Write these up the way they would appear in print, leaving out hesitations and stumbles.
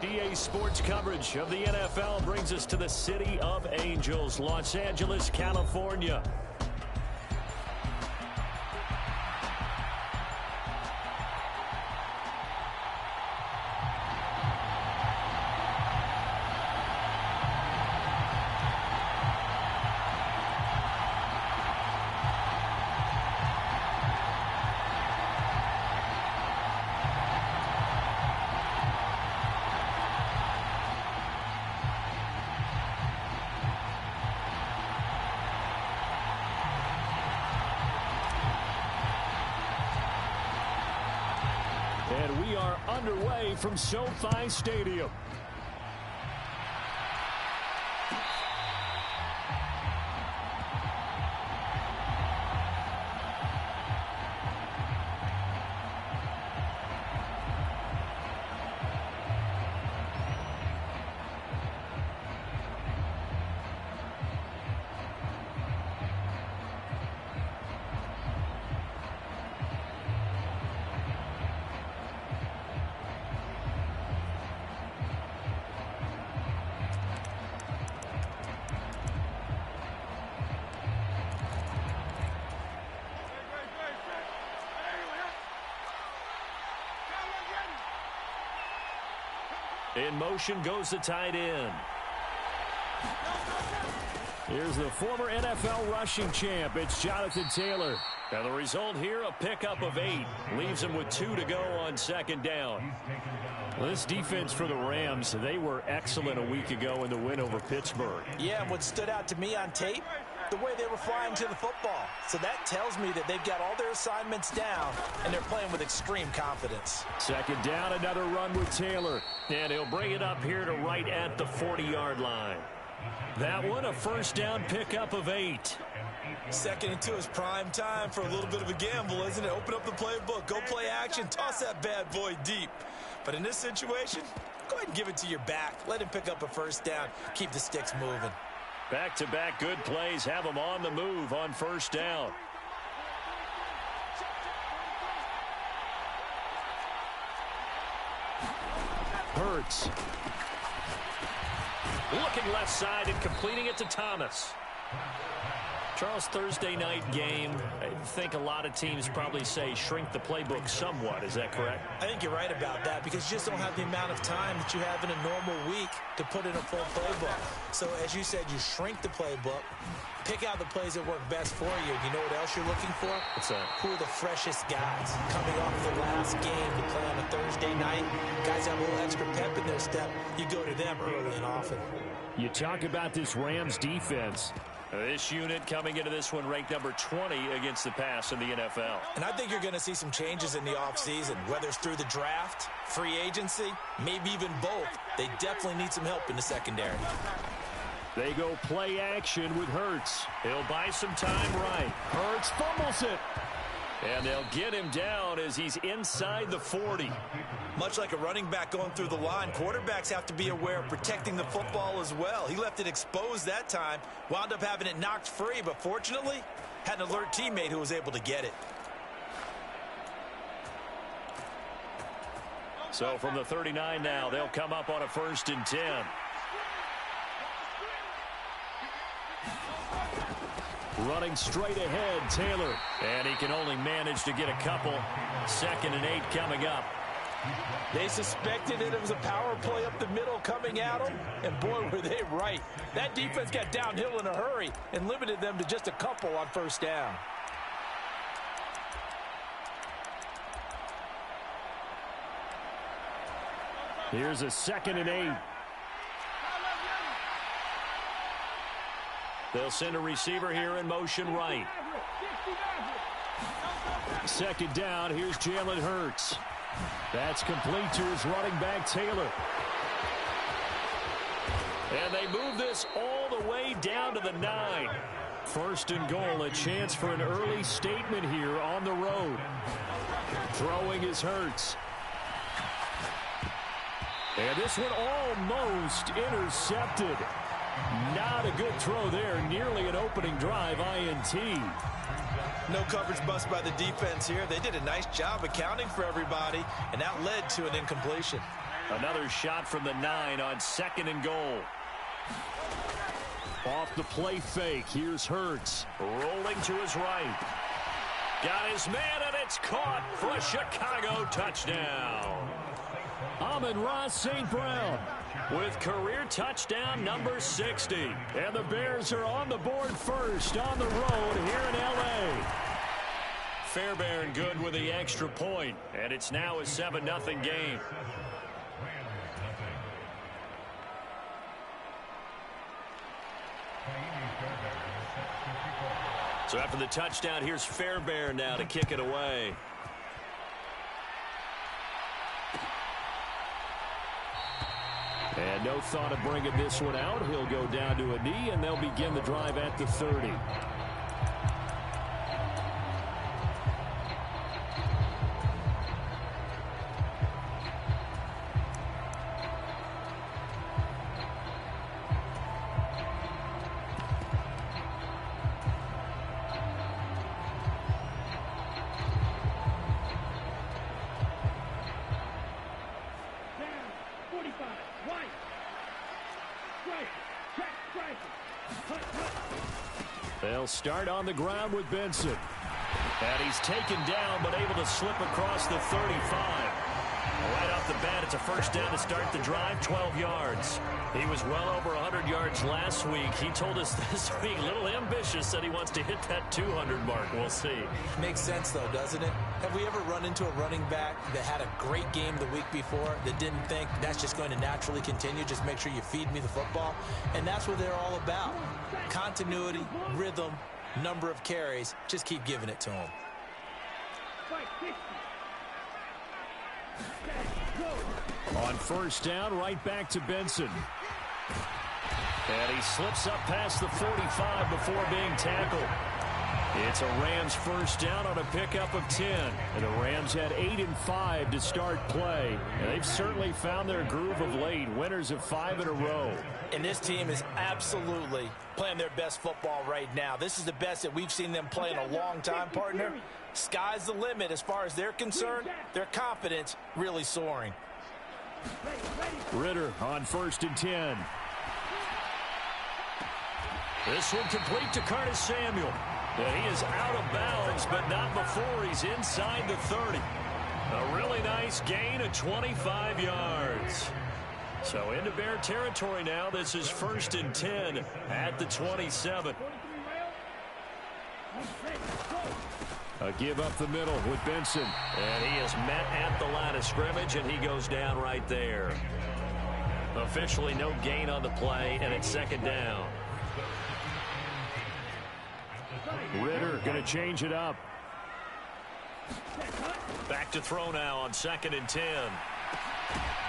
EA Sports coverage of the NFL brings us to the City of Angels, Los Angeles, California. And we are underway from SoFi Stadium. In motion goes the tight end. Here's the former NFL rushing champ. It's Jonathan Taylor. And the result here, a pickup of 8. Leaves him with 2 to go on second down. Well, this defense for the Rams, they were excellent a week ago in the win over Pittsburgh. Yeah, and what stood out to me on tape, the way they were flying to the football. So that tells me that they've got all their assignments down, and they're playing with extreme confidence. Second down, another run with Taylor. And he'll bring it up here to right at the 40-yard line. That one, a first down pickup of 8. Second and 2 is prime time for a little bit of a gamble, isn't it? Open up the playbook, go play action, toss that bad boy deep. But in this situation, go ahead and give it to your back. Let him pick up a first down. Keep the sticks moving. Back-to-back good plays have them on the move on first down. Hurts. Looking left side and completing it to Thomas. Charles, Thursday night game, I think a lot of teams probably say shrink the playbook somewhat. Is that correct? I think you're right about that because you just don't have the amount of time that you have in a normal week to put in a full playbook. So as you said, you shrink the playbook, pick out the plays that work best for you. You know what else you're looking for? What's that? Who are the freshest guys coming off the last game to play on a Thursday night? Guys have a little extra pep in their step. You go to them early and often. You talk about this Rams defense. This unit coming into this one ranked number 20 against the pass in the NFL. And I think you're going to see some changes in the offseason, whether it's through the draft, free agency, maybe even both. They definitely need some help in the secondary. They go play action with Hurts. He'll buy some time right. Hurts fumbles it. And they'll get him down as he's inside the 40. Much like a running back going through the line, quarterbacks have to be aware of protecting the football as well. He left it exposed that time, wound up having it knocked free, but fortunately, had an alert teammate who was able to get it. So from the 39 now, they'll come up on a 1st and 10. Running straight ahead, Taylor. And he can only manage to get a couple. 2nd and 8 coming up. They suspected it was a power play up the middle coming at them, and boy, were they right. That defense got downhill in a hurry and limited them to just a couple on first down. Here's a 2nd and 8. They'll send a receiver here in motion right. 2nd down, here's Jalen Hurts. That's complete to his running back, Taylor. And they move this all the way down to the 9. 1st and goal, a chance for an early statement here on the road. Throwing is Hurts. And this one almost intercepted. Not a good throw there. Nearly an opening drive INT. No coverage bust by the defense here. They did a nice job accounting for everybody, and that led to an incompletion. Another shot from the 9 on 2nd and goal. Off the play fake. Here's Hurts. Rolling to his right. Got his man, and it's caught for a Chicago touchdown. Amon-Ra St. Brown with career touchdown number 60. And the Bears are on the board first on the road here in L.A. Fairbairn good with the extra point, and it's now a 7-0 game. So after the touchdown, here's Fairbairn now to kick it away. And no thought of bringing this one out. He'll go down to a knee, and they'll begin the drive at the 30. They'll start on the ground with Benson. And he's taken down, but able to slip across the 35. Right off the bat, it's a first down to start the drive, 12 yards. He was well over 100 yards last week. He told us this week, a little ambitious, that he wants to hit that 200 mark. We'll see. Makes sense, though, doesn't it? Have we ever run into a running back that had a great game the week before that didn't think that's just going to naturally continue? Just make sure you feed me the football. And that's what they're all about. Continuity, rhythm, number of carries. Just keep giving it to them. On first down, right back to Benson. And he slips up past the 45 before being tackled. It's a Rams first down on a pickup of 10. And the Rams had 8 and 5 to start play. And they've certainly found their groove of late. Winners of 5 in a row. And this team is absolutely playing their best football right now. This is the best that we've seen them play in a long time, partner. Sky's the limit as far as they're concerned. Their confidence really soaring. Ritter on first and 10. This one complete to Curtis Samuel. And he is out of bounds, but not before he's inside the 30. A really nice gain of 25 yards. So into Bear territory now. This is first and 10 at the 27. A give up the middle with Benson. And he is met at the line of scrimmage, and he goes down right there. Officially no gain on the play, and it's second down. Ritter going to change it up. Back to throw now on second and 10.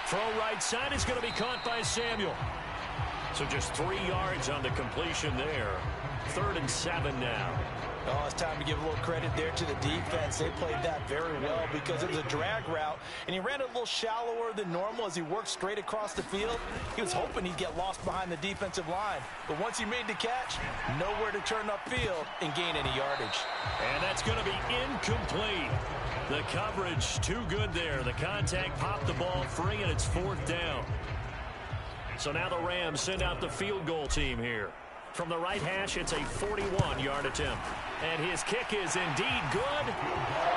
Throw right side is going to be caught by Samuel. So just 3 yards on the completion there. 3rd and 7 now. Oh, it's time to give a little credit there to the defense. They played that very well because it was a drag route, and he ran a little shallower than normal as he worked straight across the field. He was hoping he'd get lost behind the defensive line, but once he made the catch, nowhere to turn upfield and gain any yardage. And that's going to be incomplete. The coverage too good there. The contact popped the ball free, and it's 4th down. So now the Rams send out the field goal team here. From the right hash, it's a 41-yard attempt. And his kick is indeed good.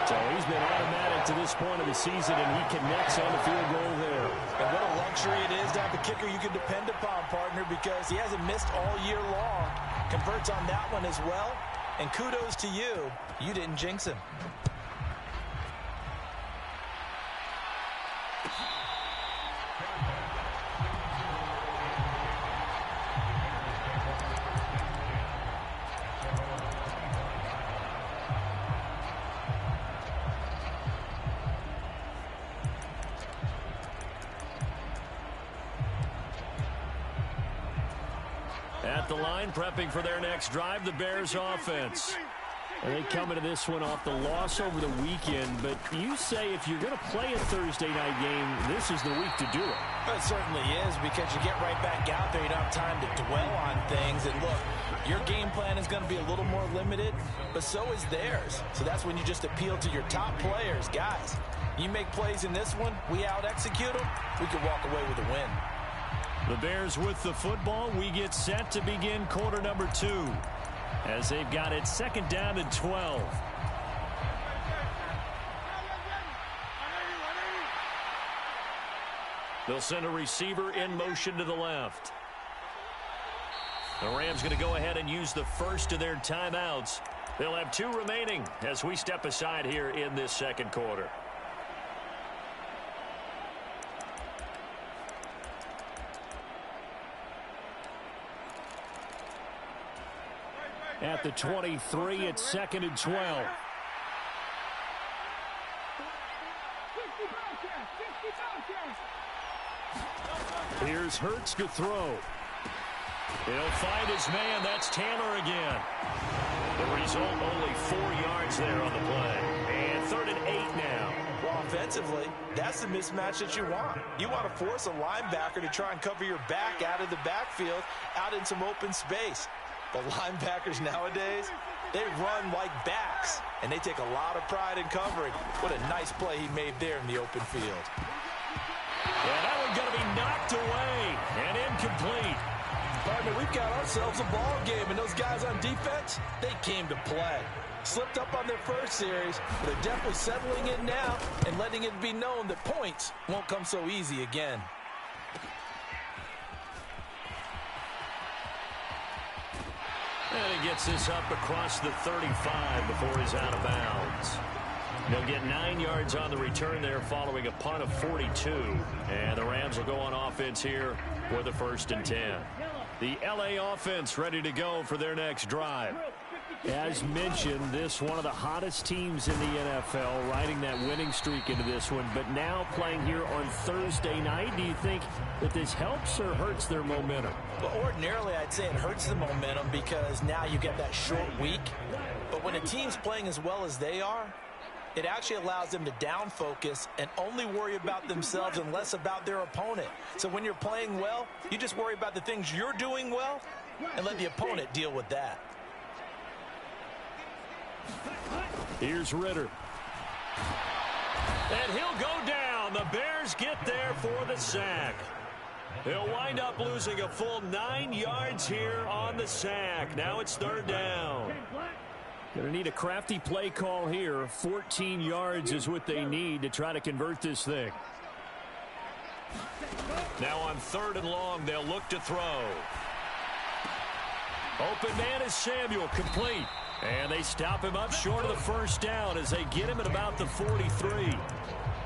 So he's been automatic to this point of the season, and he connects on the field goal there. And what a luxury it is to have a kicker you can depend upon, partner, because he hasn't missed all year long. Converts on that one as well. And kudos to you. You didn't jinx him. At the line, prepping for their next drive, the Bears offense. They come into this one off the loss over the weekend, but you say if you're going to play a Thursday night game, this is the week to do it. It certainly is, because you get right back out there. You don't have time to dwell on things. And look, your game plan is going to be a little more limited, but so is theirs. So that's when you just appeal to your top players. Guys, you make plays in this one, we out-execute them, we can walk away with a win. The Bears with the football. We get set to begin quarter number 2. As they've got it second down and 12. They'll send a receiver in motion to the left. The Rams going to go ahead and use the first of their timeouts. They'll have 2 remaining as we step aside here in this second quarter. At the 23, it's second and 12. Here's Hurts to throw. He'll find his man. That's Taylor again. The result, only 4 yards there on the play. And 3rd and 8 now. Well, offensively, that's the mismatch that you want. You want to force a linebacker to try and cover your back out of the backfield, out in some open space. The linebackers nowadays, they run like backs, and they take a lot of pride in covering. What a nice play he made there in the open field. Yeah, that one's going to be knocked away and incomplete. Partner, we've got ourselves a ball game, and those guys on defense, they came to play. Slipped up on their first series, but they're definitely settling in now and letting it be known that points won't come so easy again. And he gets this up across the 35 before he's out of bounds. They'll get 9 yards on the return there following a punt of 42. And the Rams will go on offense here for the 1st and 10. The LA offense ready to go for their next drive. As mentioned, this one of the hottest teams in the NFL, riding that winning streak into this one, but now playing here on Thursday night. Do you think that this helps or hurts their momentum? Well, ordinarily, I'd say it hurts the momentum because now you get that short week. But when a team's playing as well as they are, it actually allows them to down focus and only worry about themselves and less about their opponent. So when you're playing well, you just worry about the things you're doing well and let the opponent deal with that. Here's Ritter. And he'll go down. The Bears get there for the sack. They'll wind up losing a full 9 yards here on the sack. Now it's 3rd down. Going to need a crafty play call here. 14 yards is what they need to try to convert this thing. Now on 3rd and long, they'll look to throw. Open man is Samuel, complete. And they stop him up short of the 1st down as they get him at about the 43.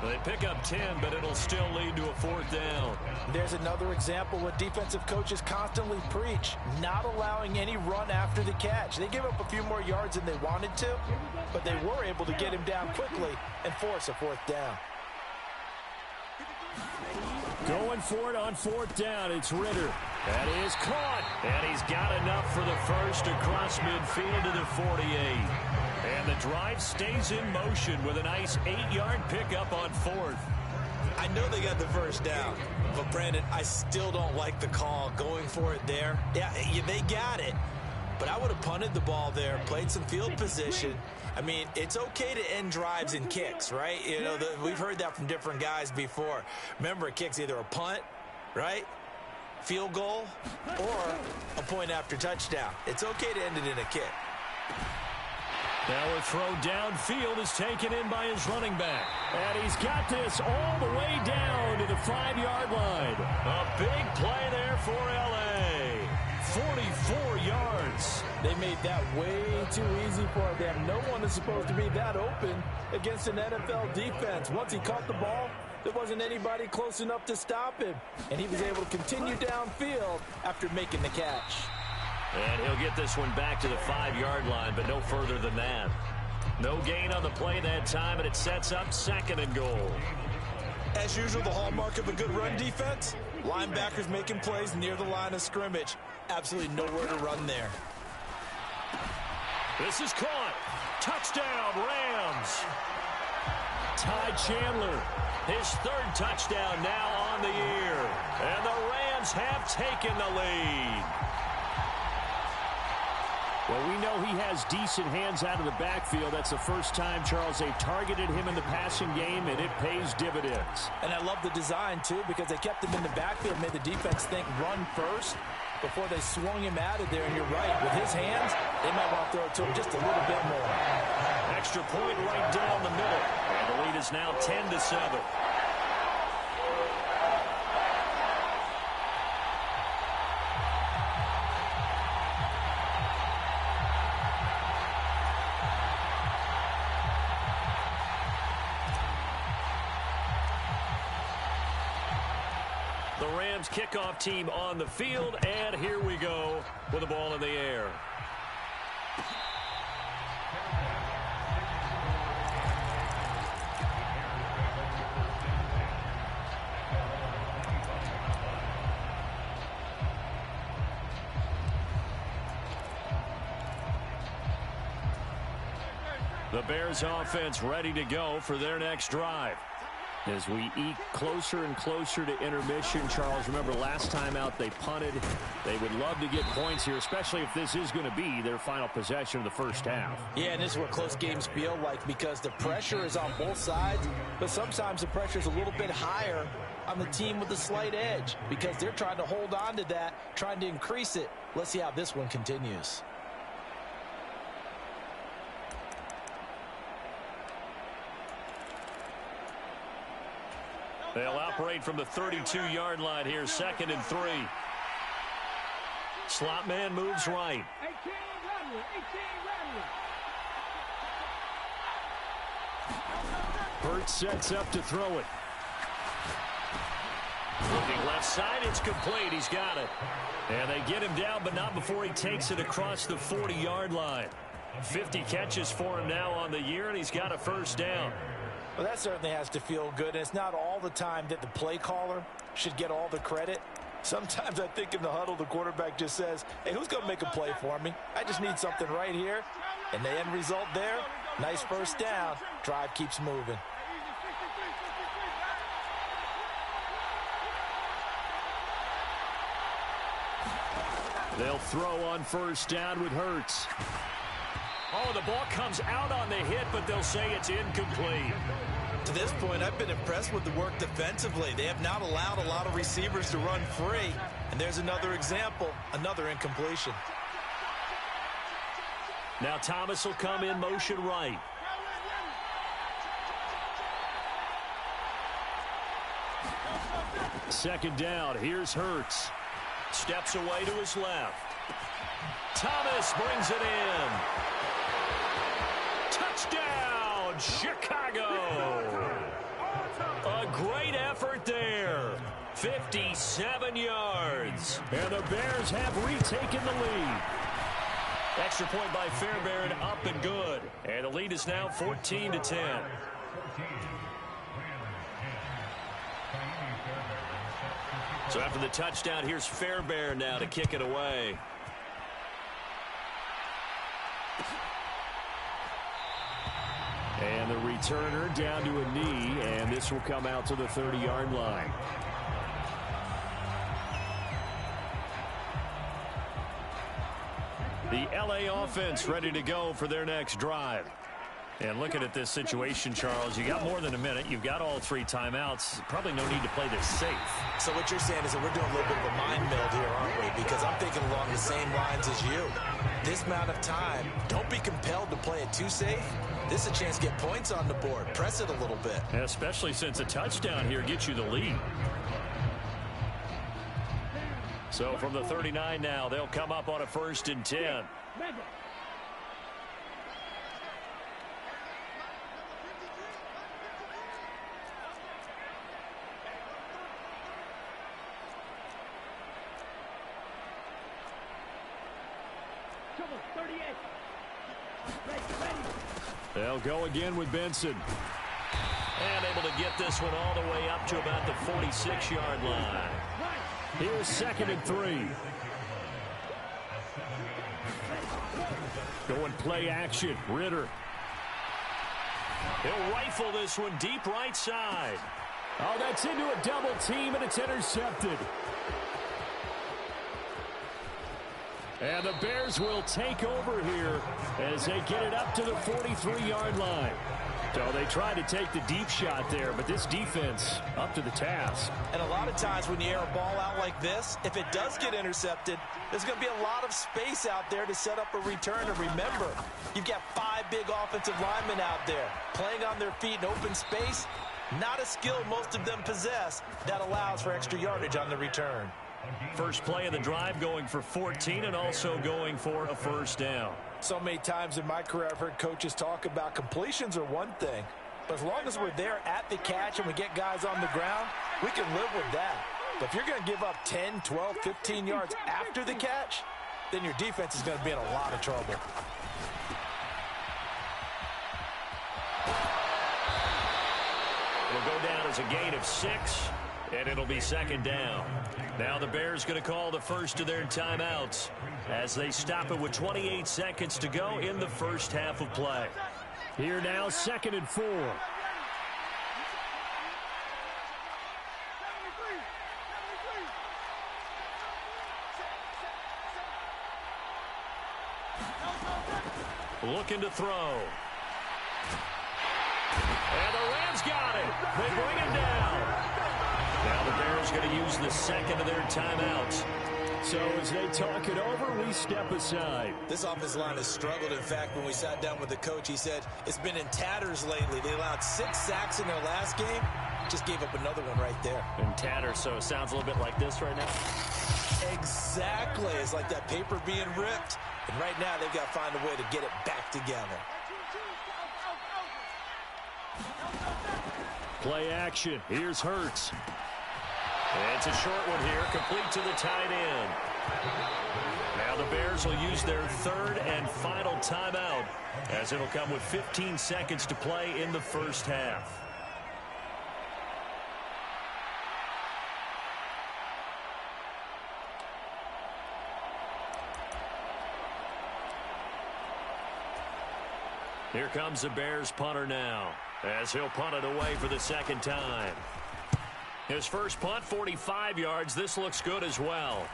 They pick up 10, but it'll still lead to a 4th down. There's another example what defensive coaches constantly preach, not allowing any run after the catch. They give up a few more yards than they wanted to, but they were able to get him down quickly and force a 4th down. Going for it on 4th down, it's Ritter. That is caught, and he's got enough for the first across midfield to the 48. And the drive stays in motion with a nice 8-yard pickup on 4th. I know they got the 1st down, but Brandon, I still don't like the call going for it there. Yeah, they got it, but I would have punted the ball there, played some field position. I mean, it's okay to end drives and kicks, right? You know, we've heard that from different guys before. Remember, a kick's either a punt, right? Field goal, or a point after touchdown. It's okay to end it in a kick. Now a throw downfield is taken in by his running back. And he's got this all the way down to the 5-yard line. A big play there for L.A. 44 yards. They made that way too easy for them. No one is supposed to be that open against an NFL defense. Once he caught the ball, there wasn't anybody close enough to stop him. And he was able to continue downfield after making the catch. And he'll get this one back to the 5-yard line, but no further than that. No gain on the play that time, and it sets up 2nd and goal. As usual, the hallmark of a good run defense, linebackers making plays near the line of scrimmage. Absolutely nowhere to run there. This is caught. Touchdown, Rams. Ty Chandler, his third touchdown now on the year. And the Rams have taken the lead. Well, we know he has decent hands out of the backfield. That's the first time, Charles, they've targeted him in the passing game, and it pays dividends. And I love the design, too, because they kept him in the backfield, made the defense think run first before they swung him out of there. And you're right, with his hands, they might want to throw it to him just a little bit more. Extra point right down the middle. And the lead is now 10-7. The Rams kickoff team on the field, and here we go with the ball in the air. The Bears offense ready to go for their next drive. As we eke closer and closer to intermission, Charles, remember last time out they punted. They would love to get points here, especially if this is going to be their final possession of the first half. Yeah, and this is what close games feel like because the pressure is on both sides, but sometimes the pressure is a little bit higher on the team with the slight edge because they're trying to hold on to that, trying to increase it. Let's see how this one continues. They'll operate from the 32-yard line here, 2nd and 3. Slot man moves right. Hurts sets up to throw it. Looking left side, it's complete. He's got it. And they get him down, but not before he takes it across the 40-yard line. 50 catches for him now on the year, and he's got a first down. Well, that certainly has to feel good, and it's not all the time that the play caller should get all the credit. Sometimes I think in the huddle, the quarterback just says, hey, who's going to make a play for me? I just need something right here. And the end result there, nice first down. Drive keeps moving. They'll throw on first down with Hurts. Oh, the ball comes out on the hit, but they'll say it's incomplete. To this point, I've been impressed with the work defensively. They have not allowed a lot of receivers to run free. And there's another example, another incompletion. Now Thomas will come in motion right. Second down, here's Hurts. Steps away to his left. Thomas brings it in. Touchdown, Chicago. A great effort there. 57 yards. And the Bears have retaken the lead. Extra point by Fairbairn, up and good. And the lead is now 14-10. So after the touchdown, here's Fairbairn now to kick it away. And the returner down to a knee, and this will come out to the 30-yard line. The LA offense ready to go for their next drive. And looking at this situation, Charles, you got more than a minute. You've got all 3 timeouts. Probably no need to play this safe. So what you're saying is that we're doing a little bit of a mind meld here, aren't we? Because I'm thinking along the same lines as you. This amount of time, don't be compelled to play it too safe. This is a chance to get points on the board. Press it a little bit. And especially since a touchdown here gets you the lead. So from the 39 now, they'll come up on a 1st and 10. They'll go again with Benson. And able to get this one all the way up to about the 46-yard line. Here's 2nd and 3. Going play action. Ritter He'll rifle this one deep right side. Oh, that's into a double team, and it's intercepted. And the Bears will take over here as they get it up to the 43-yard line. So they tried to take the deep shot there, but this defense up to the task. And a lot of times when you air a ball out like this, if it does get intercepted, there's going to be a lot of space out there to set up a return. And remember, you've got 5 big offensive linemen out there playing on their feet in open space. Not a skill most of them possess that allows for extra yardage on the return. First play of the drive going for 14 and also going for a first down. So many times in my career I've heard coaches talk about completions are one thing, but as long as we're there at the catch and we get guys on the ground, we can live with that. But if you're going to give up 10, 12, 15 yards after the catch, then your defense is going to be in a lot of trouble. It'll go down as a gain of 6, and it'll be second down. Now the Bears going to call the first of their timeouts as they stop it with 28 seconds to go in the first half of play. Here now, 2nd and 4. Looking to throw. And the Rams got it. They bring him down. Now the Bears going to use the second of their timeouts. So as they talk it over, we step aside. This offensive line has struggled. In fact, when we sat down with the coach, he said it's been in tatters lately. They allowed 6 sacks in their last game. Just gave up another one right there. In tatters, so it sounds a little bit like this right now. Exactly. It's like that paper being ripped. And right now, they've got to find a way to get it back together. Play action. Here's Hurts. It's a short one here, complete to the tight end. Now the Bears will use their 3rd and final timeout as it'll come with 15 seconds to play in the first half. Here comes the Bears punter now as he'll punt it away for the second time. His first punt, 45 yards. This looks good as well.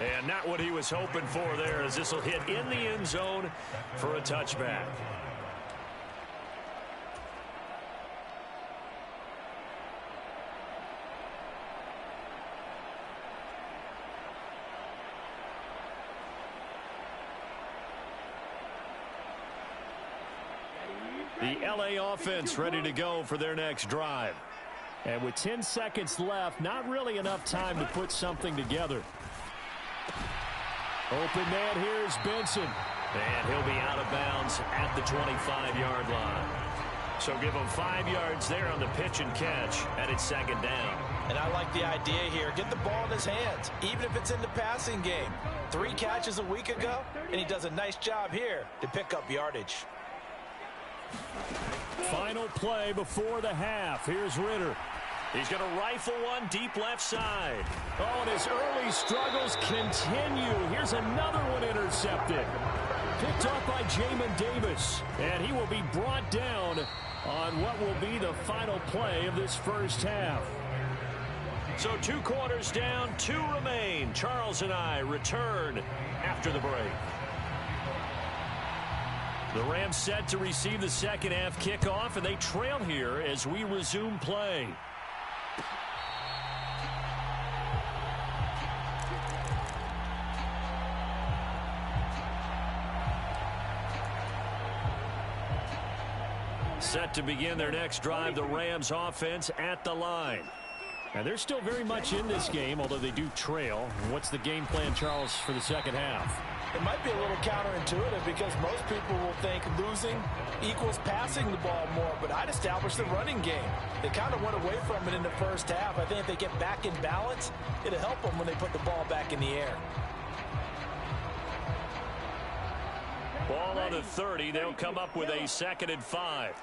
And not what he was hoping for there, as this will hit in the end zone for a touchback. The LA offense ready to go for their next drive. And with 10 seconds left, not really enough time to put something together. Open man, here's Benson. And he'll be out of bounds at the 25-yard line. So give him 5 yards there on the pitch and catch, and it's second down. And I like the idea here. Get the ball in his hands, even if it's in the passing game. 3 catches a week ago, and he does a nice job here to pick up yardage. Final play before the half. Here's Ritter. He's going to rifle one deep left side. Oh, and his early struggles continue. Here's another one intercepted. Picked up by Jamin Davis. And he will be brought down on what will be the final play of this first half. So 2 quarters down, 2 remain. Charles and I return after the break. The Rams set to receive the second half kickoff, and they trail here as we resume play. Set to begin their next drive, the Rams offense at the line. And they're still very much in this game, although they do trail. What's the game plan, Charles, for the second half? It might be a little counterintuitive because most people will think losing equals passing the ball more, but I'd establish the running game. They kind of went away from it in the first half. I think if they get back in balance, it'll help them when they put the ball back in the air. Ball on the 30. They'll come up with a 2nd and 5.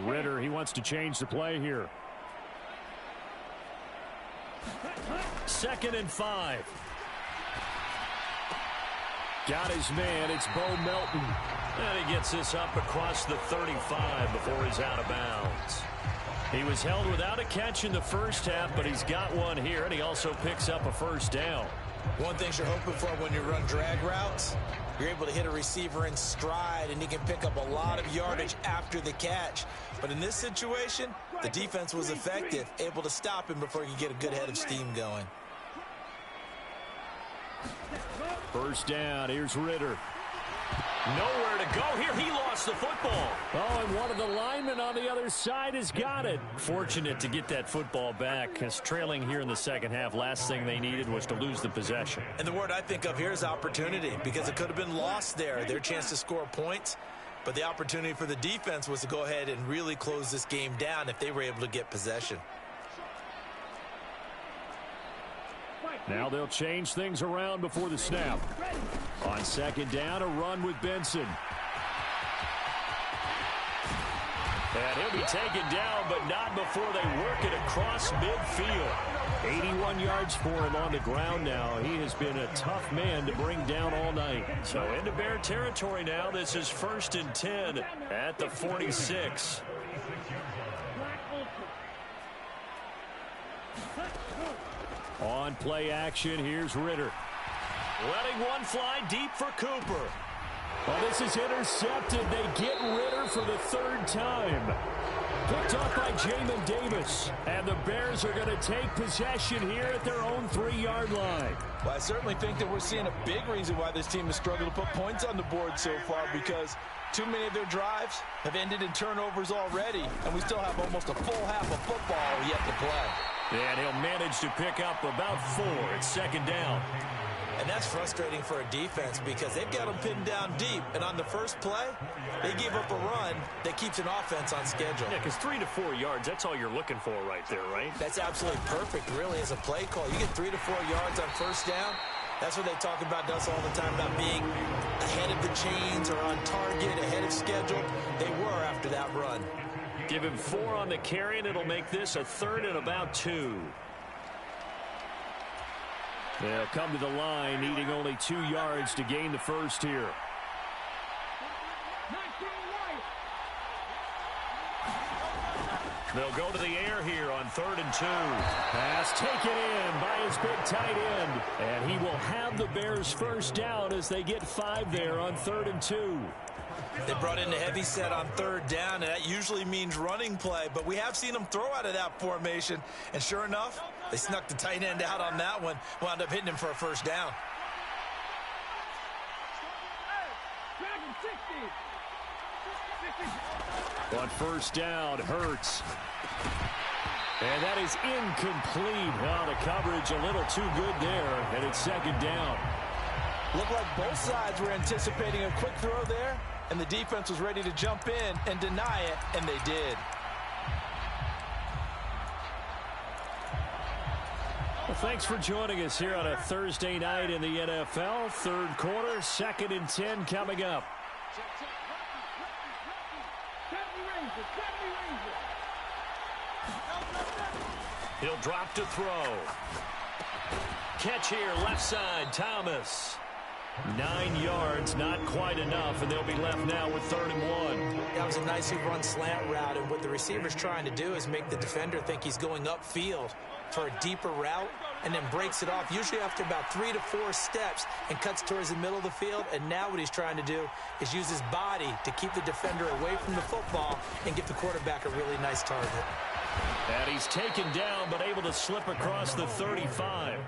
Ritter, he wants to change the play here. 2nd and 5. Got his man. It's Bo Melton. And he gets this up across the 35 before he's out of bounds. He was held without a catch in the first half, but he's got one here, and he also picks up a first down. One thing you're hoping for when you run drag routes, you're able to hit a receiver in stride, and he can pick up a lot of yardage after the catch. But in this situation, the defense was effective, able to stop him before he could get a good head of steam going. First down. Here's Ritter. Nowhere to go here. He lost the football. Oh, and one of the linemen on the other side has got it. Fortunate to get that football back. As trailing here in the second half, last thing they needed was to lose the possession. And the word I think of here is opportunity, because it could have been lost there. Their chance to score points. But the opportunity for the defense was to go ahead and really close this game down if they were able to get possession. Now they'll change things around before the snap. On second down, a run with Benson. And he'll be taken down, but not before they work it across midfield. 81 yards for him on the ground now. He has been a tough man to bring down all night. So into Bear territory now. This is 1st and 10 at the 46. On play action, here's Ritter. Letting one fly deep for Cooper. Well, this is intercepted. They get Ritter for the third time. Picked off by Jamin Davis. And the Bears are going to take possession here at their own 3-yard line. Well, I certainly think that we're seeing a big reason why this team has struggled to put points on the board so far, because too many of their drives have ended in turnovers already, and we still have almost a full half of football yet to play. And he'll manage to pick up about 4 at second down. And that's frustrating for a defense because they've got them pinned down deep. And on the first play, they gave up a run that keeps an offense on schedule. Yeah, because 3 to 4 yards, that's all you're looking for right there, right? That's absolutely perfect, really, as a play call. You get 3 to 4 yards on first down. That's what they talk about us all the time, about being ahead of the chains or on target, ahead of schedule. They were after that run. Give him 4 on the carry, and it'll make this a 3rd and about 2. They'll come to the line, needing only 2 yards to gain the first here. They'll go to the air here on 3rd and 2. Pass taken in by his big tight end. And he will have the Bears first down as they get 5 there on 3rd and 2. They brought in the heavy set on 3rd down, and that usually means running play. But we have seen them throw out of that formation. And sure enough, they snuck the tight end out on that one. Wound up hitting him for a first down. On first down, Hurts. And that is incomplete. Oh, the coverage a little too good there, and it's second down. Looked like both sides were anticipating a quick throw there, and the defense was ready to jump in and deny it, and they did. Well, thanks for joining us here on a Thursday night in the NFL. 3rd quarter, 2nd and 10 coming up. He'll drop to throw. Catch here, left side, Thomas. 9 yards, not quite enough, and they'll be left now with 3rd and 1. That was a nicely run slant route, and what the receiver's trying to do is make the defender think he's going upfield for a deeper route, and then breaks it off, usually after about 3 to 4 steps, and cuts towards the middle of the field. And now what he's trying to do is use his body to keep the defender away from the football and give the quarterback a really nice target. And he's taken down, but able to slip across the 35.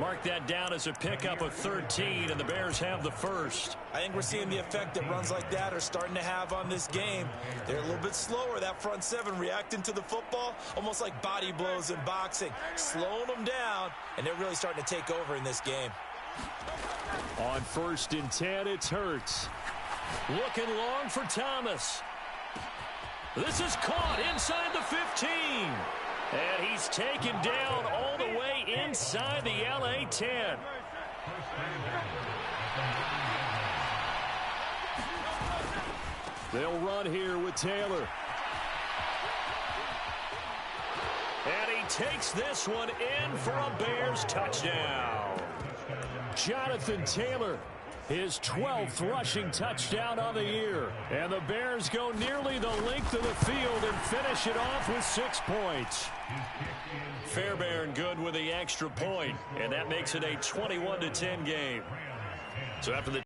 Mark that down as a pickup of 13, and the Bears have the first. I think we're seeing the effect that runs like that are starting to have on this game. They're a little bit slower, that front 7, reacting to the football, almost like body blows in boxing, slowing them down, and they're really starting to take over in this game. On 1st and 10, it's Hurts. Looking long for Thomas. This is caught inside the 15. And he's taken down all the way inside the LA 10. They'll run here with Taylor. And he takes this one in for a Bears touchdown. Jonathan Taylor his 12th rushing touchdown on the year. And the Bears go nearly the length of the field and finish it off with 6 points. Fairbairn good with the extra point, and that makes it a 21-10 game. So after the